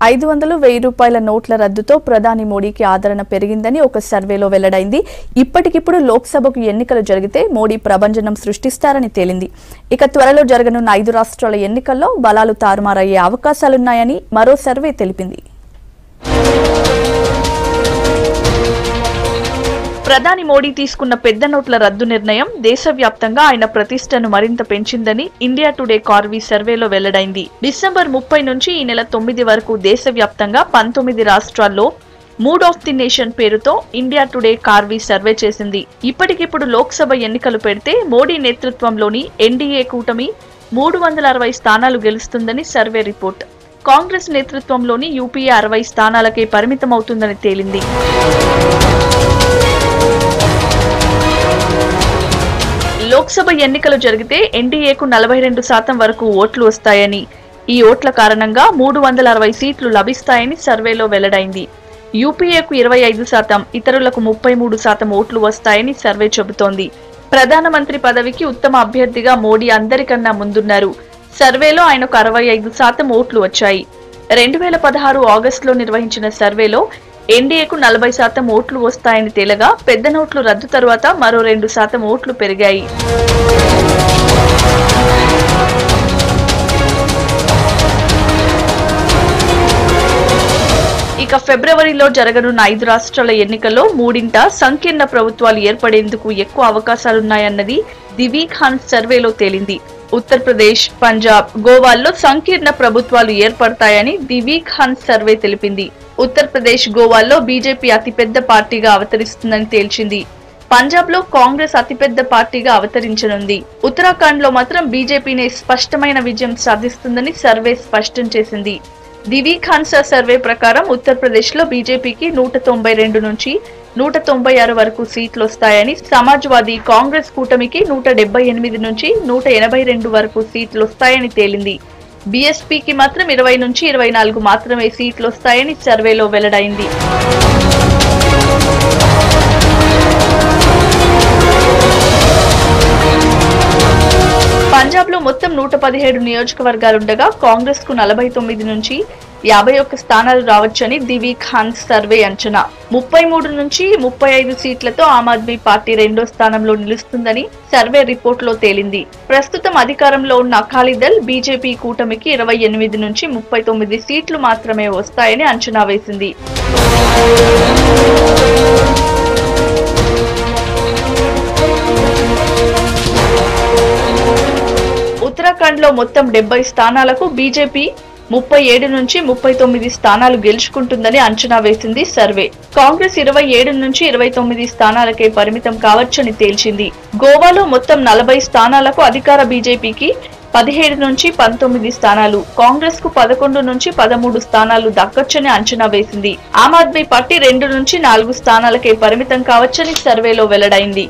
500, 1000 రూపాయల నోట్ల రద్దుతో ప్రధాని మోడీకి ఆదరణ పెరిగిందని ఒక సర్వేలో వెల్లడైంది. ఇప్పటికిప్పుడు లోక్సభకు ఎన్నికలు జరిగితే మోడీ ప్రభంజనం సృష్టిస్తారని తేలింది. ఇక త్వరలో జరగనున్న 5 రాష్ట్రాల ఎన్నికల్లో బలాలు తారుమారయ్యే అవకాశాలున్నాయని మరో సర్వే తెలిపింది. ప్రధాని మోడీ తీసుకున్న పెద్ద నోట్ల రద్దు నిర్ణయం దేశవ్యాప్తంగా ఆయన ప్రతిష్టను మరింత పెంచిందని ఇండియా టుడే కార్వీ సర్వేలో వెల్లడైంది. డిసెంబర్ 30 నుంచి ఈ నెల 9 వరకు దేశవ్యాప్తంగా 19 రాష్ట్రాల్లో మూడ్ ఆఫ్ ది నేషన్ పేరుతో ఇండియా టుడే కార్వీ సర్వే చేసింది. ఇప్పటికిప్పుడు లోక్సభ ఎన్నికలు పెడితే మోడీ నేతృత్వంలోని ఎన్డీఏ కూటమి 360 స్థానాలు గెలుస్తుందని సర్వే రిపోర్ట్. కాంగ్రెస్ నేతృత్వంలోని యూపీఏ 60 స్థానాలకే పరిమితమవుతుందని తేలింది. లోక్సభ ఎన్నికలు జరిగితే ఎన్డీఏకు 42% వరకు ఓట్లు వస్తాయని, ఈ ఓట్ల కారణంగా 360 సీట్లు లభిస్తాయని సర్వేలో వెల్లడైంది. యూపీఏకు 25%, ఇతరులకు 33% ఓట్లు వస్తాయని సర్వే చెబుతోంది. ప్రధానమంత్రి పదవికి ఉత్తమ అభ్యర్థిగా మోడీ అందరికన్నా ముందున్నారు. సర్వేలో ఆయనకు 65% ఓట్లు వచ్చాయి. 2016 ఆగస్టులో నిర్వహించిన సర్వేలో ఎన్డీఏకు 40% ఓట్లు వస్తాయని తేలగా పెద్ద నోట్లు రద్దు తరువాత మరో 2% ఓట్లు పెరిగాయి. ఇక ఫిబ్రవరిలో జరగనున్న 5 రాష్ట్రాల ఎన్నికల్లో మూడింట సంకీర్ణ ప్రభుత్వాలు ఏర్పడేందుకు ఎక్కువ అవకాశాలున్నాయన్నది ది వీక్ హంట్ సర్వేలో తేలింది. ఉత్తరప్రదేశ్, పంజాబ్, గోవాల్లో సంకీర్ణ ప్రభుత్వాలు ఏర్పడతాయని ది వీక్ హంట్ సర్వే తెలిపింది. ఉత్తరప్రదేశ్, గోవాల్లో బీజేపీ అతిపెద్ద పార్టీగా అవతరిస్తుందని తేల్చింది. పంజాబ్ లో కాంగ్రెస్ అతిపెద్ద పార్టీగా అవతరించనుంది. ఉత్తరాఖండ్ లో మాత్రం బీజేపీనే స్పష్టమైన విజయం సాధిస్తుందని సర్వే స్పష్టం చేసింది. ది వీక్ హంట్ సర్వే ప్రకారం ఉత్తరప్రదేశ్ లో బీజేపీకి 192 నుంచి 196 వరకు సీట్లు వస్తాయని, సమాజ్వాదీ కాంగ్రెస్ కూటమికి 178 నుంచి 182 వరకు సీట్లు వస్తాయని తేలింది. బీఎస్పీకి మాత్రం 20 నుంచి 24 మాత్రమే సీట్లు వస్తాయని సర్వేలో వెల్లడైంది. పంజాబ్ లో మొత్తం 117 నియోజకవర్గాలుండగా కాంగ్రెస్ కు 49 నుంచి 51 స్థానాలు రావచ్చని ది వీక్ హంట్ సర్వే అంచనా. 33 నుంచి 35 సీట్లతో ఆమ్ ఆద్మీ పార్టీ రెండో స్థానంలో నిలుస్తుందని సర్వే రిపోర్ట్ లో తేలింది. ప్రస్తుతం అధికారంలో ఉన్న అకాలీదళ్ బీజేపీ కూటమికి 28 నుంచి 39 సీట్లు మాత్రమే వస్తాయని అంచనా వేసింది. ఉత్తరాఖండ్ లో మొత్తం 70 స్థానాలకు బీజేపీ 37 నుంచి 39 స్థానాలు గెలుచుకుంటుందని అంచనా వేసింది సర్వే. కాంగ్రెస్ 27 నుంచి 29 స్థానాలకే పరిమితం కావచ్చని తేల్చింది. గోవాలో మొత్తం 40 స్థానాలకు అధికార బీజేపీకి 17 నుంచి 19 స్థానాలు, కాంగ్రెస్ కు 11 నుంచి 13 స్థానాలు దక్కొచ్చని అంచనా వేసింది. ఆమ్ ఆద్మీ పార్టీ 2 నుంచి 4 స్థానాలకే పరిమితం కావచ్చని సర్వేలో వెల్లడైంది.